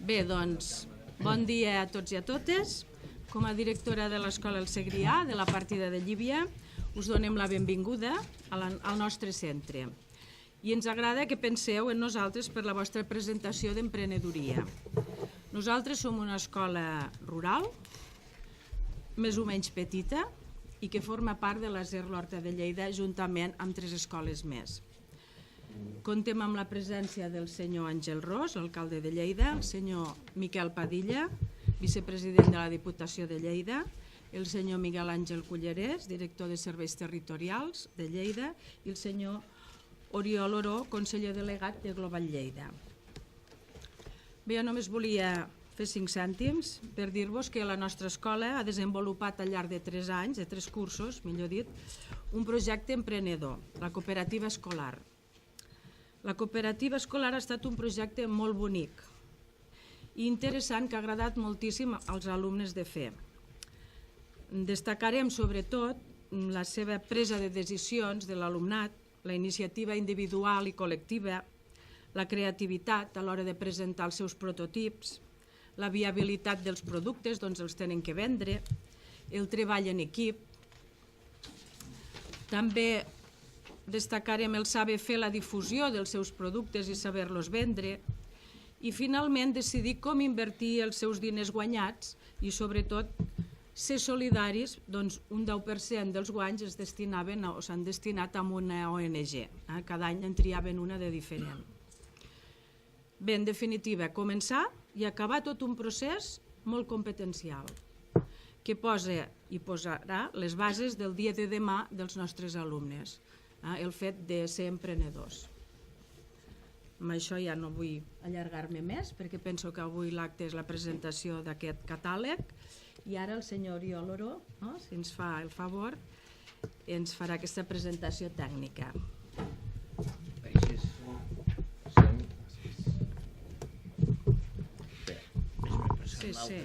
Bé, doncs, bon dia a tots i a totes. Com a directora de l'Escola El Segrià, de la partida de Llívia, us donem la benvinguda al nostre centre. I ens agrada que penseu en nosaltres per la vostra presentació d'emprenedoria. Nosaltres som una escola rural, més o menys petita, i que forma part de la SER l'Horta de Lleida juntament amb 3 escoles més. Contem amb la presència del senyor Àngel Ros, alcalde de Lleida, el senyor Miquel Padilla, vicepresident de la Diputació de Lleida, el senyor Miguel Àngel Cullerés, director de Serveis Territorials de Lleida, i el senyor Oriol Oró, conseller delegat de Global Lleida. Bé, jo només volia fer 5 cèntims per dir-vos que la nostra escola ha desenvolupat al llarg de 3 anys, de 3 cursos, millor dit, un projecte emprenedor, la cooperativa escolar. La cooperativa escolar ha estat un projecte molt bonic i interessant que ha agradat moltíssim als alumnes de fer. Destacarem sobretot la seva presa de decisions de l'alumnat, la iniciativa individual i col·lectiva, la creativitat a l'hora de presentar els seus prototips, la viabilitat dels productes, doncs els tenen que vendre, el treball en equip. També destacarem el saber fer la difusió dels seus productes i saber-los vendre i finalment decidir com invertir els seus diners guanyats i sobretot ser solidaris, doncs un 10% dels guanys es destinaven o s'han destinat a una ONG. Cada any en triaven una de diferent. Bé, en definitiva, començar i acabar tot un procés molt competencial que posa i posarà les bases del dia de demà dels nostres alumnes, el fet de ser emprenedors. Amb això ja no vull allargar-me més perquè penso que avui l'acte és la presentació d'aquest catàleg i ara el senyor Oriol Oró, si ens fa el favor, ens farà aquesta presentació tècnica. Sí, sí.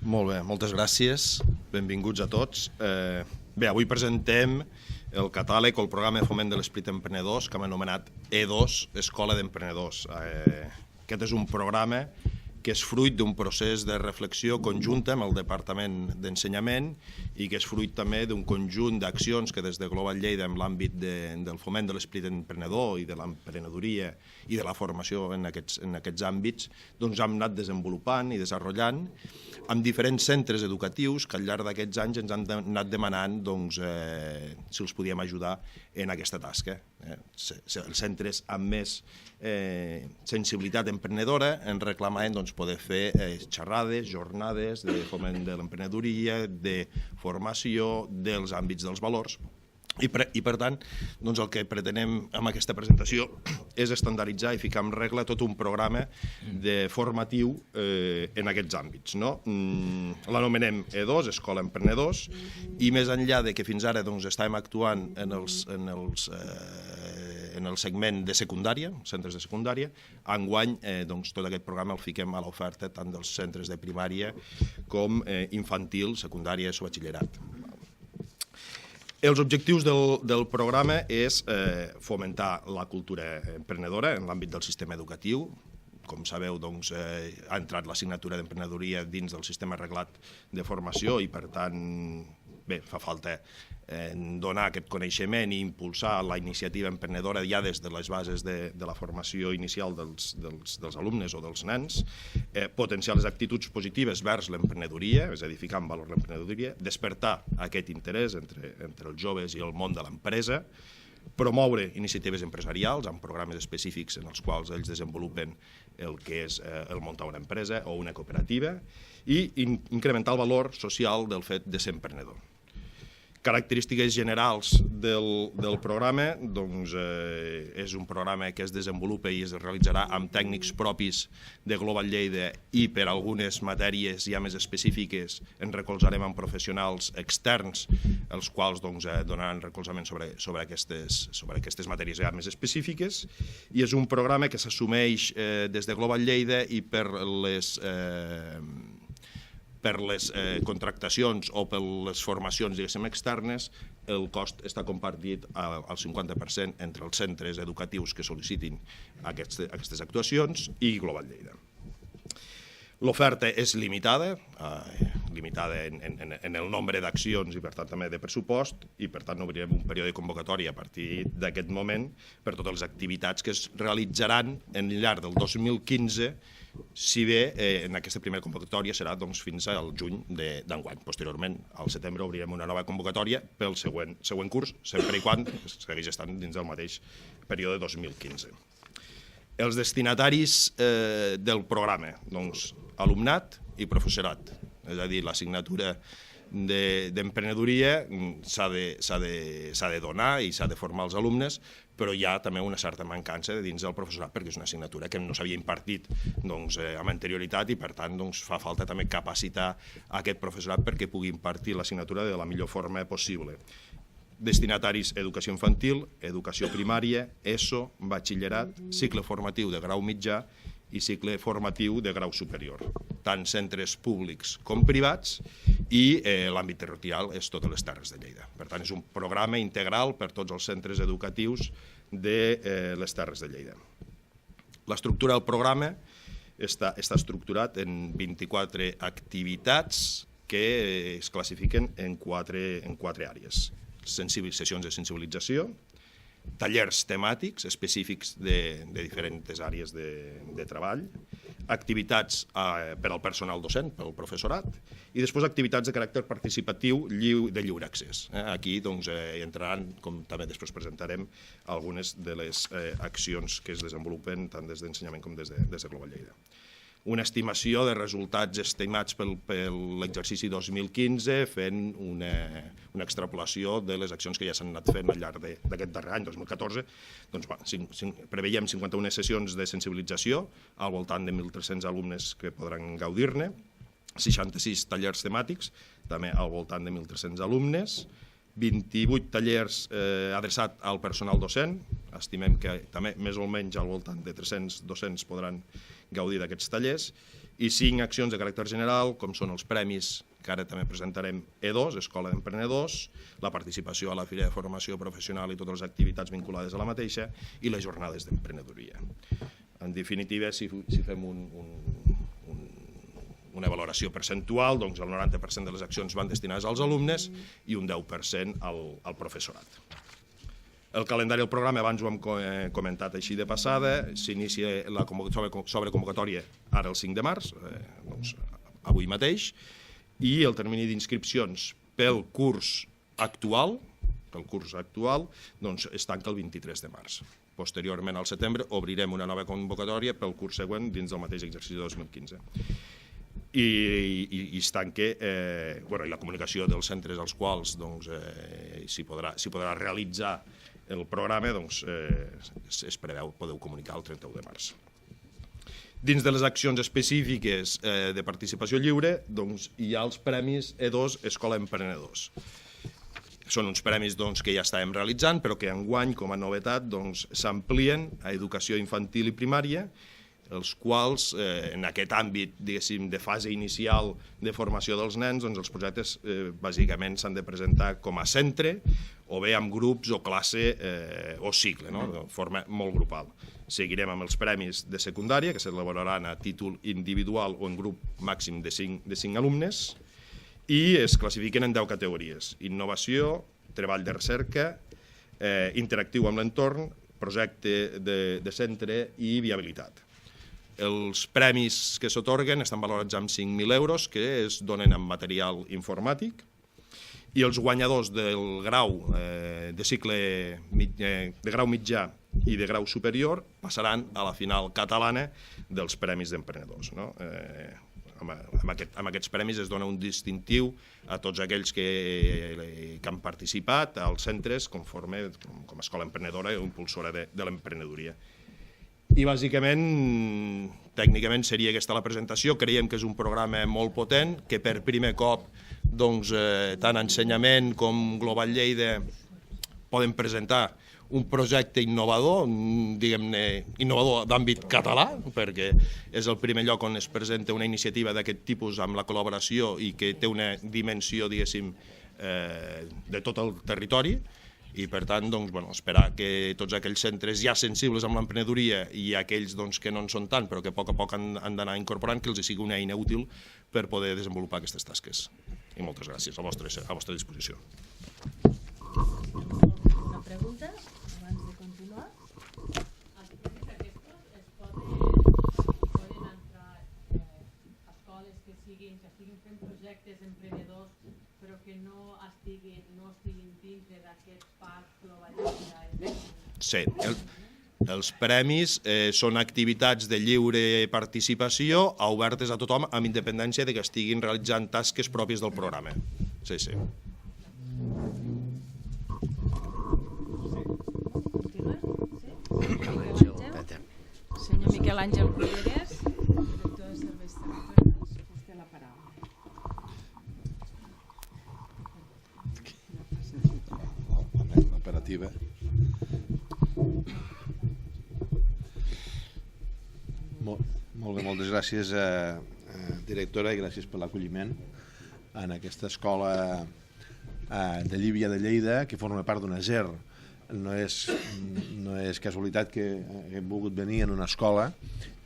Molt bé, moltes gràcies, benvinguts a tots. Bé, avui presentem el catàleg o el programa de foment de l'esperit emprenedors que hem anomenat E2, Escola d'Emprenedors. Aquest és un programa que és fruit d'un procés de reflexió conjunta amb el Departament d'Ensenyament i que és fruit també d'un conjunt d'accions que des de Global Lleida en l'àmbit del foment de l'esperit emprenedor i de l'emprenedoria i de la formació en aquests àmbits doncs hem anat desenvolupant i desenvolupant amb diferents centres educatius que al llarg d'aquests anys ens han anat demanant si els podíem ajudar en aquesta tasca. Els centres amb més sensibilitat emprenedora ens reclamaven poder fer xerrades, jornades de foment de l'emprenedoria, de formació, dels àmbits dels valors. I per tant, el que pretenem amb aquesta presentació és estandarditzar i ficar en regla tot un programa formatiu en aquests àmbits. L'anomenem E2, Escola Emprenedors, i més enllà de que fins ara estàvem actuant en el segment de secundària, centres de secundària, enguany tot aquest programa el fiquem a l'oferta tant dels centres de primària com infantil, secundària i batxillerat. Els objectius del programa és fomentar la cultura emprenedora en l'àmbit del sistema educatiu. Com sabeu, ha entrat l'assignatura d'emprenedoria dins del sistema reglat de formació i, per tant, bé, fa falta donar aquest coneixement i impulsar la iniciativa emprenedora ja des de les bases de la formació inicial dels alumnes o dels nens, potenciar les actituds positives vers l'emprenedoria, és a dir, ficar en valor l'emprenedoria, despertar aquest interès entre els joves i el món de l'empresa, promoure iniciatives empresarials amb programes específics en els quals ells desenvolupen el que és el muntar una empresa o una cooperativa i incrementar el valor social del fet de ser emprenedor. Característiques generals del programa, és un programa que es desenvolupa i es realitzarà amb tècnics propis de Global Lleida i per algunes matèries ja més específiques ens recolzarem amb professionals externs, els quals donaran recolzament sobre aquestes matèries ja més específiques, i és un programa que s'assumeix des de Global Lleida i per les contractacions o per les formacions, diguéssim, externes, el cost està compartit al 50% entre els centres educatius que sol·licitin aquestes actuacions i Global Lleida. L'oferta és limitada en el nombre d'accions i per tant també de pressupost, i per tant obrirem un període de convocatòria a partir d'aquest moment per totes les activitats que es realitzaran en llarg del 2015, si bé en aquesta primera convocatòria serà fins al juny d'enguany. Posteriorment, al setembre, obrirem una nova convocatòria pel següent curs, sempre i quan segueix estant dins del mateix període 2015. Els destinataris del programa, doncs, alumnat i professorat. És a dir, l'assignatura d'emprenedoria s'ha de donar i s'ha de formar els alumnes, però hi ha també una certa mancança dins del professorat perquè és una assignatura que no s'havia impartit amb anterioritat i per tant fa falta també capacitar aquest professorat perquè pugui impartir l'assignatura de la millor forma possible. Destinataris educació infantil, educació primària, ESO, batxillerat, cicle formatiu de grau mitjà i cicle formatiu de grau superior, tant centres públics com privats, i l'àmbit territorial és totes les Terres de Lleida. Per tant, és un programa integral per tots els centres educatius de les Terres de Lleida. L'estructura del programa està estructurat en 24 activitats que es classifiquen en quatre àrees. Sessions de sensibilització, tallers temàtics específics de diferents àrees de treball, activitats per al personal docent, pel professorat, i després activitats de caràcter participatiu de lliure accés. Aquí entraran, com també després presentarem, algunes de les accions que es desenvolupen tant des d'ensenyament com des de Global Lleida. Una estimació de resultats estimats per l'exercici 2015 fent una extrapolació de les accions que ja s'han anat fent al llarg d'aquest darrer any, 2014. Preveiem 51 sessions de sensibilització al voltant de 1.300 alumnes que podran gaudir-ne, 66 tallers temàtics, també al voltant de 1.300 alumnes, 28 tallers adreçats al personal docent, estimem que també més o menys al voltant de 300 docents podran gaudir d'aquests tallers, i 5 accions de caràcter general, com són els premis que ara també presentarem E2, Escola d'Emprenedors, la participació a la Fira de Formació Professional i totes les activitats vinculades a la mateixa, i les jornades d'emprenedoria. En definitiva, si fem una valoració percentual, doncs el 90% de les accions van destinades als alumnes i un 10% al professorat. El calendari del programa abans ho hem comentat així de passada, s'inicia la sobreconvocatòria ara el 5 de març, avui mateix, i el termini d'inscripcions pel curs actual es tanca el 23 de març. Posteriorment, al setembre, obrirem una nova convocatòria pel curs següent dins del mateix exercici de 2015. I es tanca la comunicació dels centres als quals s'hi podrà realitzar el programa, es preveu, podeu comunicar el 31 de març. Dins de les accions específiques de participació lliure, hi ha els premis E2 Escola Emprenedors. Són uns premis que ja estàvem realitzant, però que enguany, com a novetat, s'amplien a educació infantil i primària, els quals, en aquest àmbit, diguéssim, de fase inicial de formació dels nens, els projectes bàsicament s'han de presentar com a centre, o bé amb grups o classe o cicle, de forma molt grupal. Seguirem amb els premis de secundària, que s'elaboraran a títol individual o en grup màxim de 5 alumnes, i es classifiquen en 10 categories: innovació, treball de recerca, interactiu amb l'entorn, projecte de centre i viabilitat. Els premis que s'atorguen estan valorats amb 5.000 euros, que es donen amb material informàtic, i els guanyadors del grau de cicle de grau mitjà i de grau superior passaran a la final catalana dels Premis d'Emprenedors. Amb aquests premis es dona un distintiu a tots aquells que han participat als centres com a escola emprenedora o impulsora de l'emprenedoria. I bàsicament, tècnicament seria aquesta la presentació. Creiem que és un programa molt potent, que per primer cop tant Ensenyament com Global Lleida poden presentar un projecte innovador, diguem-ne, innovador d'àmbit català, perquè és el primer lloc on es presenta una iniciativa d'aquest tipus amb la col·laboració i que té una dimensió, diguéssim, de tot el territori, i per tant esperar que tots aquells centres ja sensibles amb l'emprenedoria i aquells que no en són tant però que a poc han d'anar incorporant, que els sigui una eina útil per poder desenvolupar aquestes tasques. I moltes gràcies, a vostra disposició. Una pregunta abans de continuar? Els premis aquests poden entrar escoles que estiguin fent projectes emprenedors però que no estiguin dintre d'aquest parc global. Sí, els premis són activitats de lliure participació obertes a tothom amb independència de que estiguin realitzant tasques pròpies del programa. Sí, sí. Senyor Miquel Àngel Culleres, director de Serveis Territorials, vostè la paraula. L'operativa. Molt bé, moltes gràcies, directora, i gràcies per l'acolliment en aquesta escola de Llívia de Lleida, que forma part d'una SER. No és casualitat que hem volgut venir en una escola,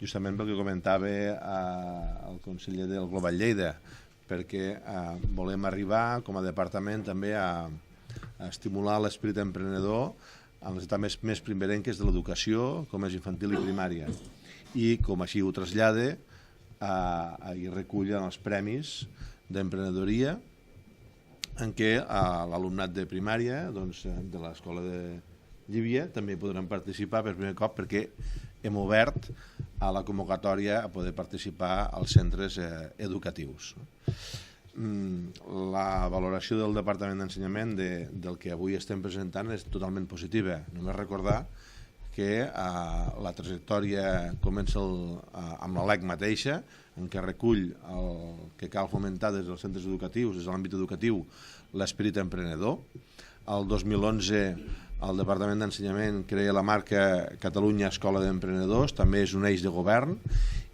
justament pel que comentava el conseller del Global Lleida, perquè volem arribar com a departament també a estimular l'esperit emprenedor en les etapes més primerenques de l'educació, com és infantil i primària, i com així ho trasllada i recull en els premis d'emprenedoria en què l'alumnat de primària de l'escola de Llívia també podran participar per primer cop, perquè hem obert a la convocatòria a poder participar als centres educatius. La valoració del Departament d'Ensenyament del que avui estem presentant és totalment positiva. Només recordar que la trajectòria comença amb la LEC mateixa, en què recull el que cal fomentar des dels centres educatius, des de l'àmbit educatiu, l'esperit emprenedor. El 2011 el Departament d'Ensenyament crea la marca Catalunya Escola d'Emprenedors, també és un eix de govern,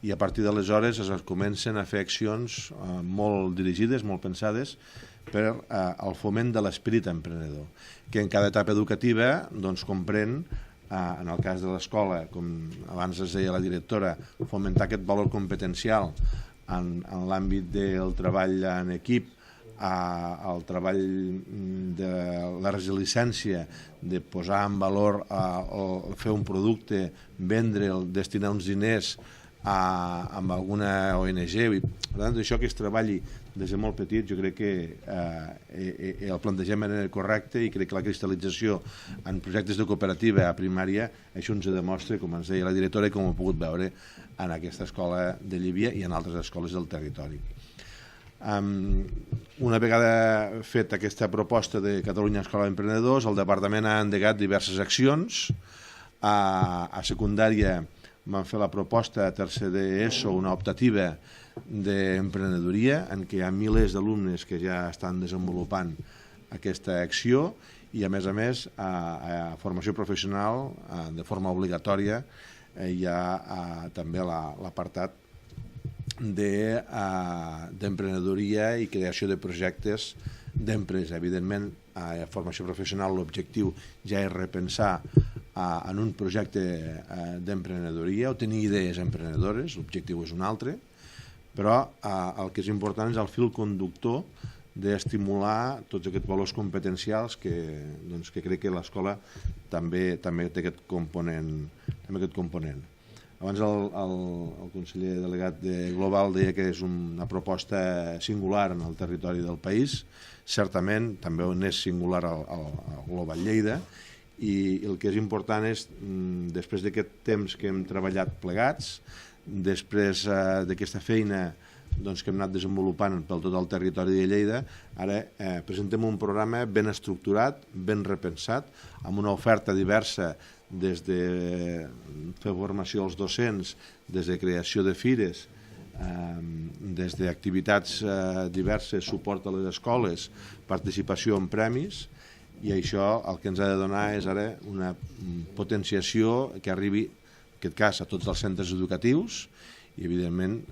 i a partir d'aleshores es comencen a fer accions molt dirigides, molt pensades, per al foment de l'esperit emprenedor, que en cada etapa educativa comprèn, en el cas de l'escola, com abans es deia la directora, fomentar aquest valor competencial en l'àmbit del treball en equip, el treball de la resiliència, de posar en valor fer un producte, vendre'l, destinar uns diners amb alguna ONG. Per tant, això que es treballi des de molt petit, jo crec que el plantegem era correcte, i crec que la cristal·lització en projectes de cooperativa a primària, això ens demostra, com ens deia la directora, i com ho he pogut veure en aquesta escola de Llívia i en altres escoles del territori. Una vegada feta aquesta proposta de Catalunya Escola d'Emprenedors, el Departament ha endegat diverses accions. A secundària vam fer la proposta a tercer d'ESO, una optativa d'emprenedoria, en què hi ha milers d'alumnes que ja estan desenvolupant aquesta acció, i a més a formació professional de forma obligatòria hi ha també l'apartat d'emprenedoria i creació de projectes d'empresa. Evidentment, a formació professional l'objectiu ja és repensar en un projecte d'emprenedoria o tenir idees emprenedores, l'objectiu és un altre, però el que és important és el fil conductor d'estimular tots aquests valors competencials que crec que l'escola també té aquest component. Abans el conseller delegat de Global deia que és una proposta singular en el territori del país. Certament, també n'és singular al Global Lleida, i el que és important és, després d'aquest temps que hem treballat plegats, després d'aquesta feina que hem anat desenvolupant per tot el territori de Lleida, ara presentem un programa ben estructurat, ben repensat, amb una oferta diversa, des de fer formació als docents, des de creació de fires, des d'activitats diverses, suport a les escoles, participació en premis, i això el que ens ha de donar és ara una potenciació que arribi, en aquest cas, a tots els centres educatius, i evidentment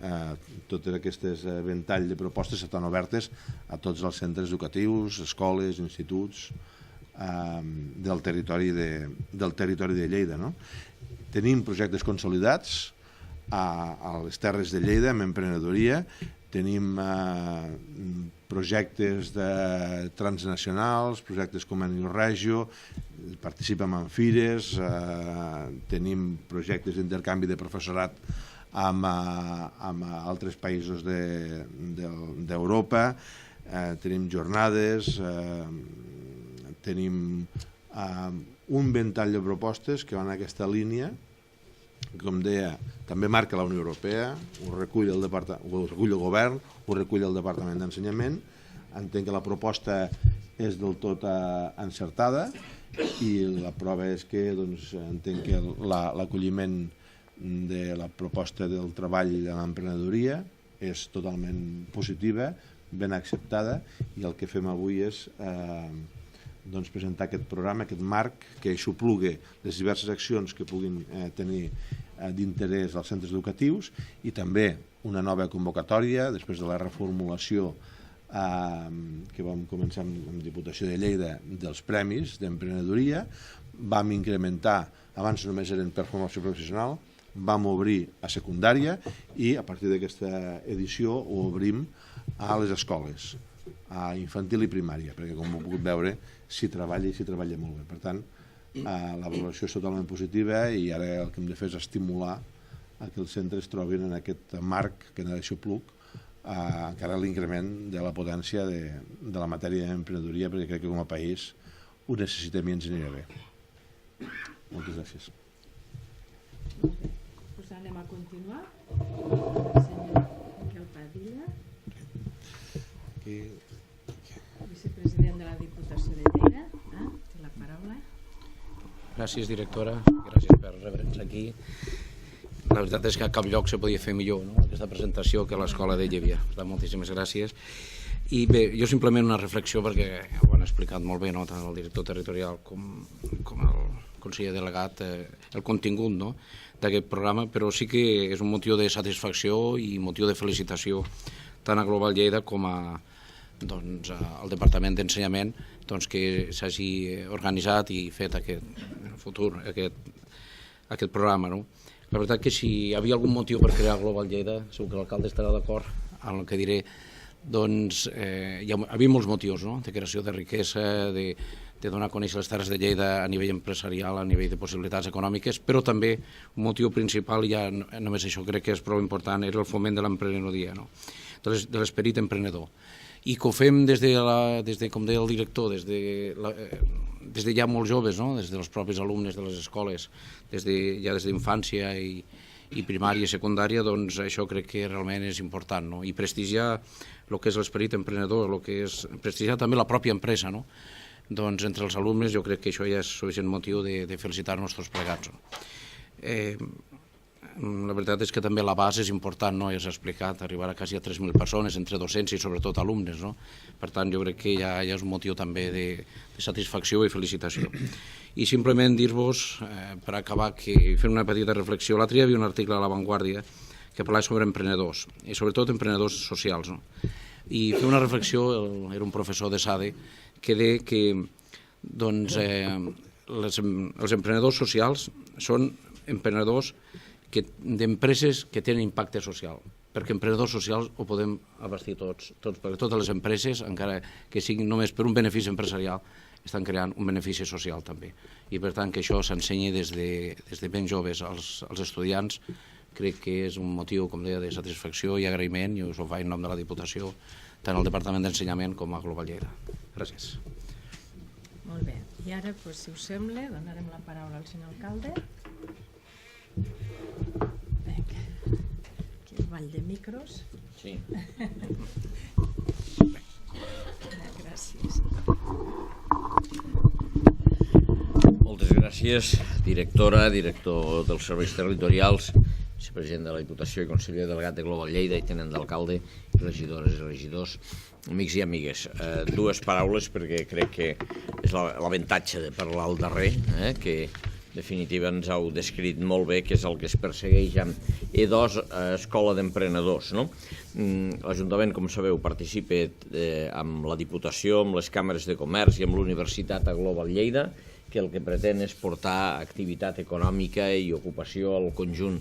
totes aquestes ventall de propostes estan obertes a tots els centres educatius, escoles, instituts del territori de Lleida, no? Tenim projectes consolidats a les Terres de Lleida amb emprenedoria, tenim projectes transnacionals, projectes com a New Regio, participem en fires, tenim projectes d'intercanvi de professorat amb altres països d'Europa, tenim jornades, tenim un ventall de propostes que van en aquesta línia, com deia, també marca la Unió Europea, ho recull el govern, ho recull el Departament d'Ensenyament. Entenc que la proposta és del tot encertada i la prova és que entenc que l'acolliment de la proposta del treball en l'emprenedoria és totalment positiva, ben acceptada, i el que fem avui és presentar aquest programa, aquest marc que aixoplugue les diverses accions que puguin tenir d'interès als centres educatius i també una nova convocatòria després de la reformulació que vam començar amb Diputació de Lleida dels premis d'emprenedoria. Vam incrementar, abans només eren per formació professional, vam obrir a secundària i a partir d'aquesta edició ho obrim a les escoles, a infantil i primària, perquè com heu pogut veure s'hi treballa molt bé. Per tant, la valoració és totalment positiva i ara el que hem de fer és estimular que els centres trobin en aquest marc que n'ha d'aixopluc encara l'increment de la potència de la matèria d'emprenedoria, perquè crec que com a país ho necessitem i ens anirà bé. Moltes gràcies. Pues anem a continuar. El senyor Miquel Padilla, vicepresident de la Diputació de Lleida. Té la paraula. Gràcies, directora. Gràcies per rebre'ns aquí. La veritat és que a cap lloc se podia fer millor, no?, aquesta presentació que a l'Escola de Llívia. Moltíssimes gràcies. I bé, jo simplement una reflexió, perquè ho han explicat molt bé, no?, tant el director territorial com el conseller delegat, el contingut, no?, d'aquest programa, però sí que és un motiu de satisfacció i motiu de felicitació tant a Global Lleida com al Departament d'Ensenyament que s'hagi organitzat i fet en el futur aquest programa, no? La veritat que si hi havia algun motiu per crear Global Lleida, segur que l'alcalde estarà d'acord amb el que diré, hi havia molts motius, no?, de creació de riquesa, de donar a conèixer les terres de Lleida a nivell empresarial, a nivell de possibilitats econòmiques, però també un motiu principal, i ja només això crec que és prou important, era el foment de l'emprenedoria, no?, de l'esperit emprenedor. I que ho fem des de, com deia el director, des de ja molt joves, no?, des dels propis alumnes de les escoles, ja des d'infància i primària i secundària, doncs això crec que realment és important, no?, i prestigiar el que és l'esperit emprenedor, prestigiar també la pròpia empresa, no?, doncs entre els alumnes jo crec que això ja és suficient motiu de felicitar-nos tots plegats. La veritat és que també la base és important, no?, ja s'ha explicat, arribar a quasi a 3.000 persones entre docents i sobretot alumnes, no? Per tant, jo crec que ja és un motiu també de satisfacció i felicitació. I simplement dir-vos, per acabar, que fent una petita reflexió, l'altre dia hi havia un article a La Vanguardia que parlava sobre emprenedors, i sobretot emprenedors socials, no? I fer una reflexió, era un professor de SADE, que deia que els emprenedors socials són emprenedors d'empreses que tenen impacte social, perquè emprenedors socials ho podem abastir tots, perquè totes les empreses, encara que siguin només per un benefici empresarial, estan creant un benefici social també. I per tant que això s'ensenyi des de ben joves als estudiants, crec que és un motiu, com deia, de satisfacció i agraïment, i us ho faig en nom de la Diputació, tant al Departament d'Ensenyament com a Global Lleida. Gràcies. Molt bé. I ara, si us sembla, donarem la paraula al senyor alcalde. Vinga, aquí el ball de micros. Sí. Gràcies. Moltes gràcies, directora, director dels serveis territorials, vicepresident de la Diputació i conseller delegat de Global Lleida i tenent d'alcalde, regidores i regidors, amics i amigues. Dues paraules perquè crec que és l'avantatge de parlar al darrer, que definitiva ens heu descrit molt bé què és el que es persegueix amb E2, Escola d'Emprenedors. L'Ajuntament, com sabeu, participa amb la Diputació, amb les càmeres de comerç i amb l'Universitat a Global Lleida, que el que pretén és portar activitat econòmica i ocupació al conjunt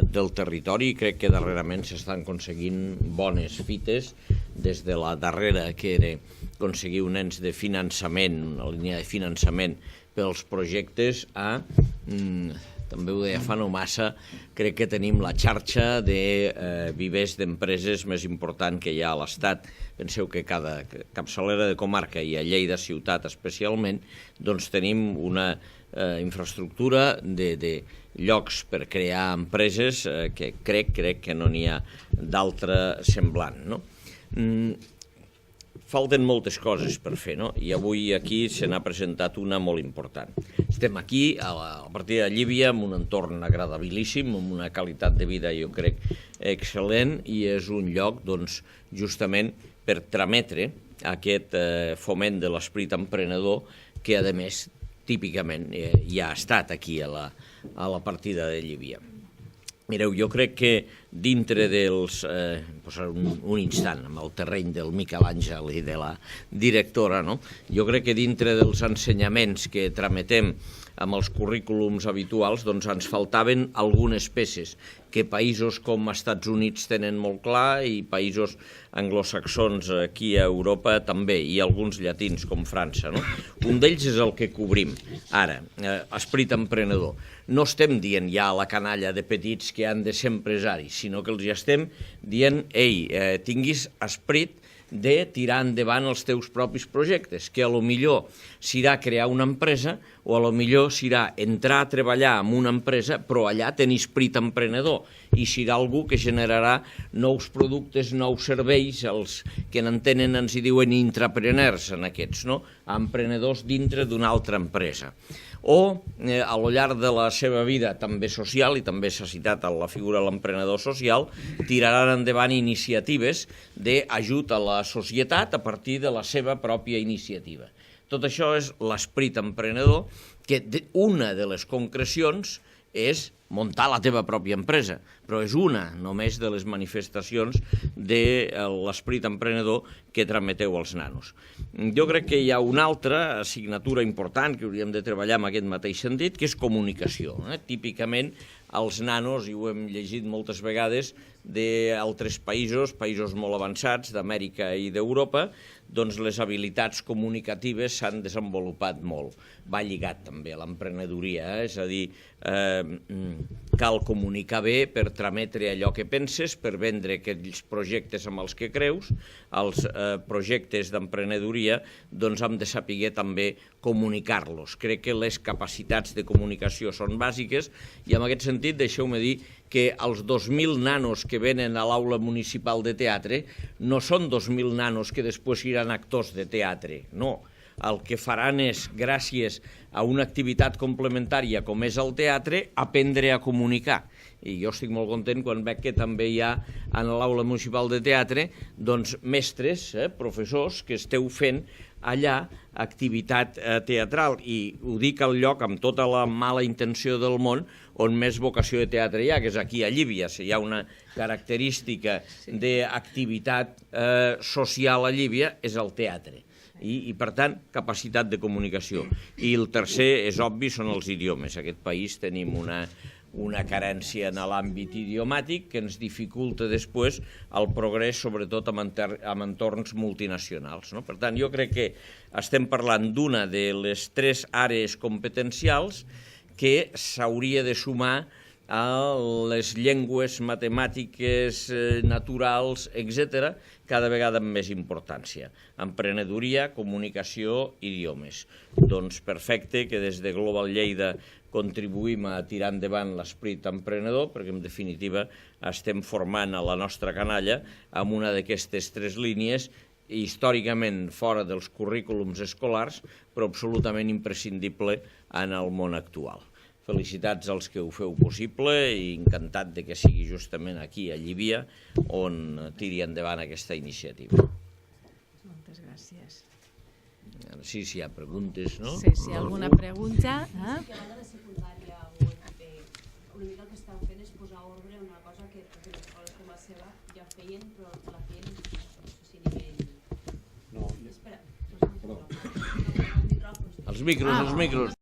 del territori. Crec que darrerament s'estan aconseguint bones fites, des de la darrera, que era aconseguir un ens de finançament, una línia de finançament pels projectes, a, també ho deia fa no massa, crec que tenim la xarxa de vivers d'empreses més important que hi ha a l'Estat. Penseu que cada capçalera de comarca, i a Lleida ciutat especialment, doncs tenim una infraestructura de llocs per crear empreses que crec que no n'hi ha d'altra semblant. Falten moltes coses per fer, i avui aquí se n'ha presentat una molt important. Estem aquí, a la partida de Llívia, en un entorn agradabilíssim, amb una qualitat de vida, jo crec, excel·lent, i és un lloc, doncs, justament per trametre aquest foment de l'esperit emprenedor que, a més, típicament ja ha estat aquí a la partida de Llívia. Mireu, jo crec que dintre dels... posar un instant amb el terreny del Miquel Àngel i de la directora, jo crec que dintre dels ensenyaments que trametem amb els currículums habituals, doncs ens faltaven algunes peces que països com Estats Units tenen molt clar i països anglosaxons aquí a Europa també, i alguns llatins com França. Un d'ells és el que cobrim ara, esperit emprenedor. No estem dient ja a la canalla de petits que han de ser empresaris, sinó que els estem dient, ei, tinguis esperit de tirar endavant els teus propis projectes, que a lo millor serà crear una empresa o a lo millor serà entrar a treballar en una empresa, però allà tenir esperit emprenedor i serà algú que generarà nous productes, nous serveis, els que n'entenen ens hi diuen intrapreneurs en aquests, emprenedors dintre d'una altra empresa. O, a lo llarg de la seva vida també social, i també s'ha citat la figura de l'emprenedor social, tiraran endavant iniciatives d'ajut a la societat a partir de la seva pròpia iniciativa. Tot això és l'esperit emprenedor, que una de les concrecions és muntar la teva pròpia empresa, però és una només de les manifestacions de l'esperit emprenedor que trameteu als nanos. Jo crec que hi ha una altra assignatura important que hauríem de treballar en aquest mateix sentit, que és comunicació. Típicament, els nanos, i ho hem llegit moltes vegades, d'altres països molt avançats, d'Amèrica i d'Europa, doncs les habilitats comunicatives s'han desenvolupat molt. Va lligat també a l'emprenedoria, és a dir, cal comunicar bé per trametre allò que penses, per vendre aquells projectes amb els que creus. Els projectes d'emprenedoria doncs hem de saber també comunicar-los. Crec que les capacitats de comunicació són bàsiques i en aquest sentit deixeu-me dir que els 2.000 nanos que venen a l'aula municipal de teatre no són 2.000 nanos que després seran actors de teatre, no. El que faran és, gràcies a una activitat complementària com és el teatre, aprendre a comunicar. I jo estic molt content quan veig que també hi ha en l'aula municipal de teatre doncs mestres, professors, que esteu fent allà activitat teatral, i ho dic al lloc amb tota la mala intenció del món on més vocació de teatre hi ha, que és aquí a Llívia. Si hi ha una característica d'activitat social a Llívia és el teatre. I, per tant, capacitat de comunicació. I el tercer, és obvi, són els idiomes. En aquest país tenim una carència en l'àmbit idiomàtic que ens dificulta després el progrés, sobretot en entorns multinacionals. Per tant, jo crec que estem parlant d'una de les 3 àrees competencials que s'hauria de sumar a les llengües, matemàtiques, naturals, etc., cada vegada amb més importància. Emprenedoria, comunicació, idiomes. Doncs perfecte que des de Global Lleida contribuïm a tirar endavant l'esperit emprenedor, perquè en definitiva estem formant a la nostra canalla amb una d'aquestes 3 línies, històricament fora dels currículums escolars, però absolutament imprescindible en el món actual. Felicitats als que ho feu possible i encantat de que sigui justament aquí a Llívia on tiri endavant aquesta iniciativa. Moltes gràcies. Sí, si hi ha preguntes, no? Sí, si hi ha alguna pregunta. Que va de secundària. la seva ja feien, però la feien, no sé si a nivell... No. Espera, Els micros.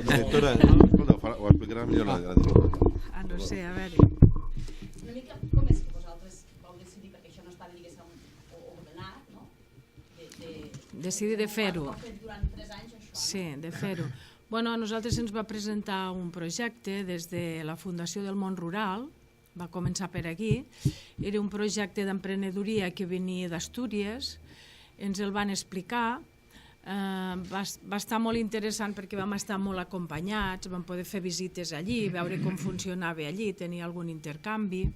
Directora, escolta, ho explicarà millor la directora. No sé, a veure... una mica com és que vosaltres vau decidir, perquè això no estava, diguéssim, ordenat, no? Decidir de fer-ho. Heu fet durant 3 anys això, no? Sí, de fer-ho. Bueno, a nosaltres ens va presentar un projecte des de la Fundació del Món Rural, va començar per aquí, era un projecte d'emprenedoria que venia d'Astúries, ens el van explicar, va estar molt interessant perquè vam estar molt acompanyats, vam poder fer visites allí, veure com funcionava allí, tenia algun intercanvi.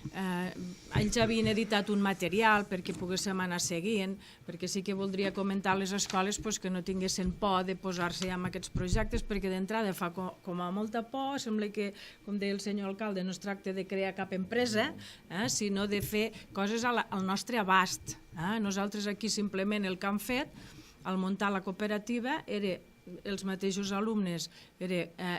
Ells havien editat un material perquè poguéssim anar seguint, perquè sí que voldria comentar a les escoles que no tinguessin por de posar-se amb aquests projectes, perquè d'entrada fa com a molta por, sembla que, com deia el senyor alcalde, no es tracta de crear cap empresa, sinó de fer coses al nostre abast. Nosaltres aquí simplement el que hem fet al muntar la cooperativa era els mateixos alumnes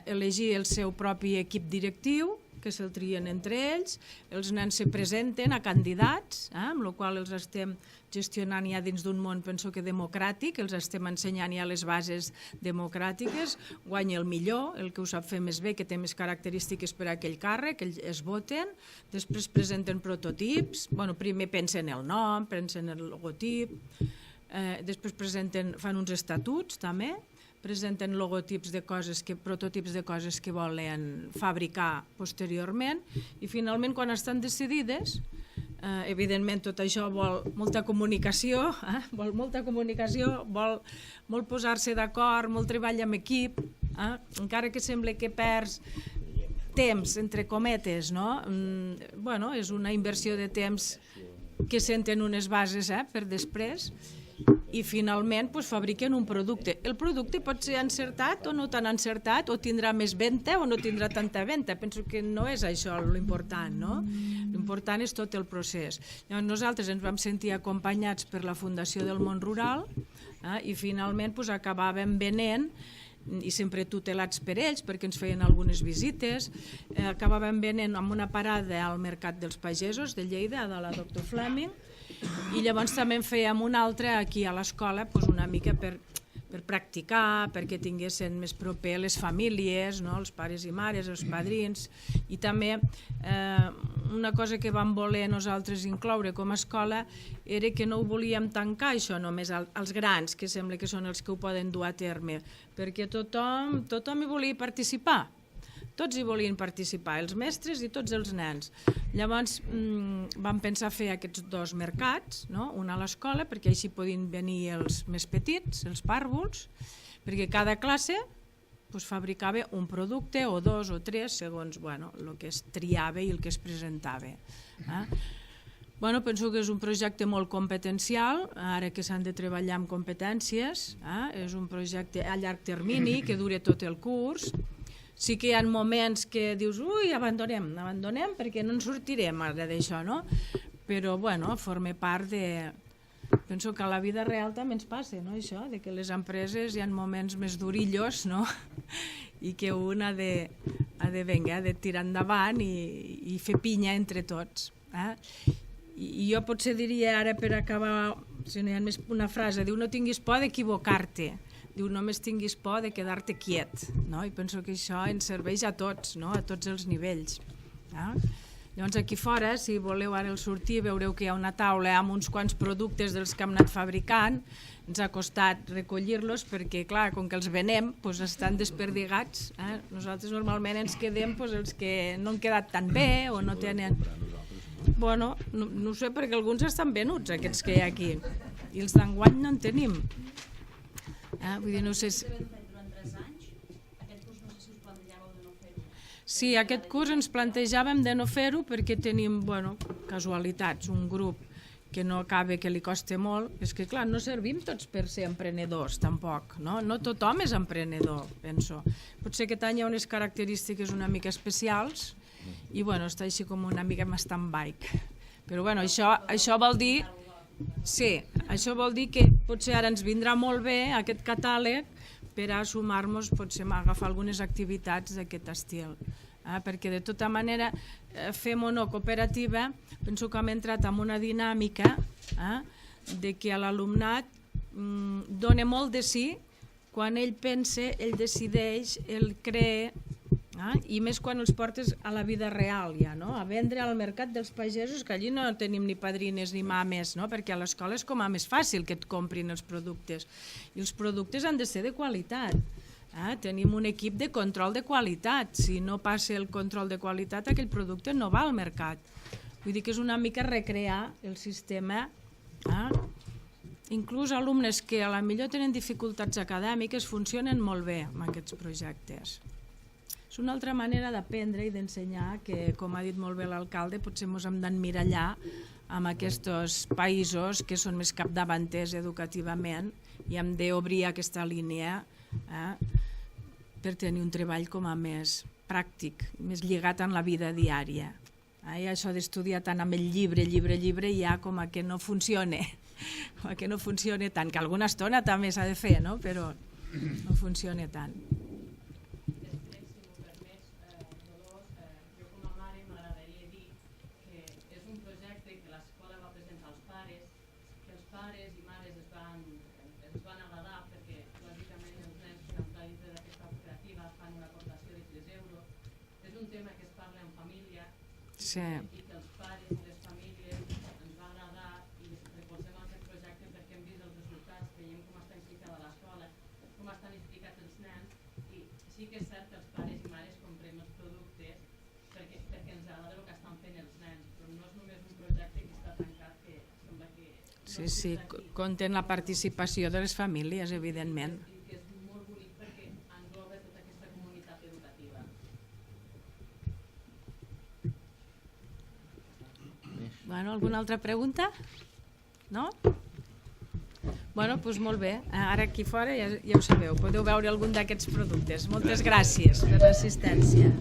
elegir el seu propi equip directiu, que se'l trien entre ells, els nens se presenten a candidats, amb la qual els estem gestionant ja dins d'un món, penso que democràtic, els estem ensenyant ja les bases democràtiques, guanya el millor, el que ho sap fer més bé, que té més característiques per a aquell càrrec, ells es voten, després presenten prototips, primer pensen el nom, pensen el logotip, després fan uns estatuts també, presenten logotips de coses, prototips de coses que volen fabricar posteriorment i finalment quan estan decidides, evidentment tot això vol molta comunicació, vol posar-se d'acord, molt treball amb equip, encara que sembla que perds temps, entre cometes, no? És una inversió de temps que senten unes bases per després, i finalment fabriquen un producte. El producte pot ser encertat o no tan encertat, o tindrà més venda o no tindrà tanta venda. Penso que no és això l'important, no? L'important és tot el procés. Llavors nosaltres ens vam sentir acompanyats per la Fundació del Món Rural i finalment acabàvem venent, i sempre tutelats per ells perquè ens feien algunes visites, acabàvem venent amb una parada al Mercat dels Pagesos de Lleida, de la Dr. Fleming, i llavors també en fèiem una altra aquí a l'escola, una mica per practicar, perquè tinguessin més proper les famílies, els pares i mares, els padrins, i també una cosa que vam voler nosaltres incloure com a escola era que no ho volíem tancar això només als grans, que sembla que són els que ho poden dur a terme, perquè tothom hi volia participar. Tots hi volien participar, els mestres i tots els nens. Llavors vam pensar fer aquests 2 mercats, un a l'escola, perquè així podien venir els més petits, els pàrvuls, perquè cada classe fabricava un producte o 2 o 3 segons el que es triava i el que es presentava. Penso que és un projecte molt competencial, ara que s'han de treballar amb competències, és un projecte a llarg termini que dura tot el curs. Sí que hi ha moments que dius, abandonem perquè no en sortirem ara d'això, no? Però, forma part de... Penso que a la vida real també ens passa, no, això, de que les empreses hi ha moments més durillos, no? I que un ha de tirar endavant i fer pinya entre tots. I jo potser diria ara, per acabar, si no hi ha més una frase, diu, no tinguis por d'equivocar-te. Diu, només tinguis por de quedar-te quiet, i penso que això ens serveix a tots, a tots els nivells. Llavors aquí fora, si voleu ara sortir, veureu que hi ha una taula amb uns quants productes dels que hem anat fabricant, ens ha costat recollir-los perquè, clar, com que els venem, estan desperdigats. Nosaltres normalment ens quedem els que no han quedat tan bé o no tenen... No ho sé, perquè alguns estan venuts, aquests que hi ha aquí, i els d'enguany no en tenim. Vull dir, no sé si... Durant 3 anys, aquest curs no sé si us plantejàveu de no fer-ho. Sí, aquest curs ens plantejàvem de no fer-ho perquè tenim, casualitats, un grup que no acaba, que li costa molt. És que, clar, no servim tots per ser emprenedors, tampoc, no? No tothom és emprenedor, penso. Potser aquest any hi ha unes característiques una mica especials i, està així com una mica en stand-by. Però, això vol dir... Sí, això vol dir que potser ara ens vindrà molt bé aquest catàleg per a sumar-nos, potser a agafar algunes activitats d'aquest estil. perquè de tota manera fem o no cooperativa, penso que hem entrat en una dinàmica de que l'alumnat dona molt de sí quan ell pensa, ell decideix, ell cree, i més quan els portes a la vida real ja, a vendre al mercat dels pagesos, que allí no tenim ni padrines ni mames, perquè a l'escola és com a més fàcil que et comprin els productes, i els productes han de ser de qualitat. Tenim un equip de control de qualitat, si no passa el control de qualitat aquell producte no va al mercat. Vull dir que és una mica recrear el sistema. Inclús alumnes que a la millor tenen dificultats acadèmiques funcionen molt bé amb aquests projectes. És una altra manera d'aprendre i d'ensenyar que, com ha dit molt bé l'alcalde, potser ens hem d'emmirallar amb aquests països que són més capdavanters educativament i hem d'obrir aquesta línia per tenir un treball com a més pràctic, més lligat en la vida diària. I això d'estudiar tant amb el llibre ja com a que no funciona, tant, que alguna estona també s'ha de fer, però no funciona tant. I que els pares i les famílies ens va agradar i recolzem aquest projecte perquè hem vist els resultats, veiem com està implicada l'escola, com estan implicats els nens, i sí que és cert que els pares i mares comprem els productes perquè ens agrada el que estan fent els nens, però no és només un projecte que està tancat, que sembla que... Sí, compten la participació de les famílies, evidentment. I que és molt bonic perquè engloba tota aquesta comunitat educativa. Alguna altra pregunta? No? Doncs molt bé. Ara aquí fora ja ho sabeu, podeu veure algun d'aquests productes. Moltes gràcies per l'assistència.